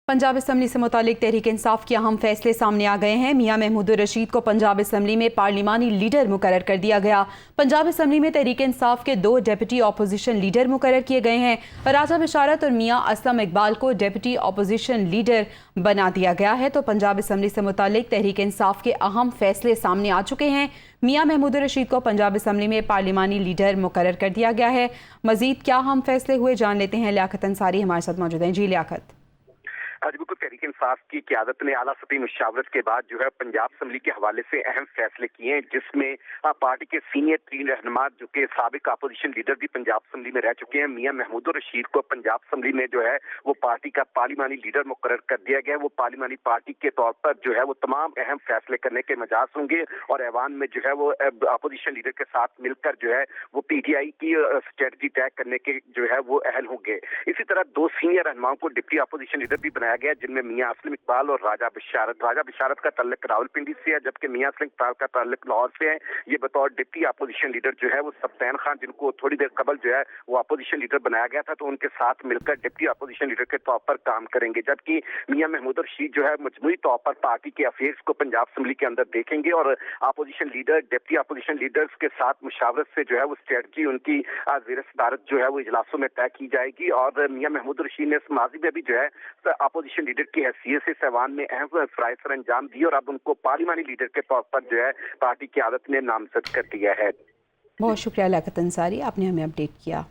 Punjab assembly से मुतालिक तहरीक इंसाफ के अहम फैसले सामने आ गए हैं। मियां महमूद रशीद को पंजाब असम्बली में पार्लिमानी लीडर मुकर्रर कर दिया गया। पंजाब असम्बली में तहरीक इंसाफ के 2 डेप्यूटी अपोजिशन लीडर मुकर्रर किए गए हैं। राजा बशारत और मियां असलम इकबाल को डेप्यूटी अपोजिशन लीडर बना दिया गया है। तो पंजाब असम्बली से मुतालिक तहरीक इंसाफ के अहम फैसले सामने आ चुके हैं। मियां महमूद रशीद को पंजाब असम्बली में पार्लिमानी लीडर मुकर्रर कर दिया गया है। मजीद क्या अहम फैसले हुए जान लेते हैं। लियाकत अंसारी हमारे साथ मौजूद हैं। जी लियाकत। आज बिल्कुल तहरीक इंसाफ की क़यादत ने आला सतही मुशावरत के बाद जो है पंजाब असम्बली के हवाले से अहम फैसले किए हैं, जिसमें पार्टी के सीनियर 3 रहनुमा जो कि साबिक अपोजिशन लीडर भी पंजाब असम्बली में रह चुके हैं, मियां महमूद रशीद को पंजाब असम्बली में जो है वो पार्टी का पार्लिमानी लीडर मुकर्रर कर दिया गया है। वो पार्लिमानी पार्टी के तौर पर जो है वो तमाम अहम फैसले करने के मजाज होंगे और ऐवान में जो है वो अपोजिशन लीडर के साथ मिलकर जो है वो PTI की स्ट्रेटजी तय करने के जो है वो अहल होंगे। इसी तरह 2 सीनियर रहनुमाओं को डिप्टी अपोजिशन लीडर भी बनाया गया, जिनमें मियां असलम इकबाल और राजा बशारत का ताल्लुक रावलपिंडी से है, जबकि मियां असलम इकबाल का ताल्लुक लाहौर से है। ये बतौर डिप्टी अपोजिशन लीडर जो है वो सब्तैन खान, जिनको थोड़ी देर कबल जो है वो अपोजिशन लीडर बनाया गया था, तो उनके साथ मिलकर डिप्टी अपोजिशन लीडर के तौर पर काम करेंगे। जबकि मियां महमूद रशीद जो है मजमूई तौर पर पार्टी के अफेयर्स को पंजाब असम्बली के अंदर देखेंगे और opposition leader deputy opposition leaders के साथ मुशावरत से जो है वो स्ट्रेटजी उनकी ज़ेर सदारत जो है वो इजलासों में तय की जाएगी। और मियां महमूद रशीद ने माजी में भी जो है अपोजिशन लीडर की हैसियत से ऐवान में अहम फराइज सर अंजाम दिए और अब उनको पार्लिमानी लीडर के तौर पर जो है पार्टी की क़यादत ने नामजद कर दिया है। बहुत शुक्रिया लियाकत अंसारी, आपने हमें अपडेट किया।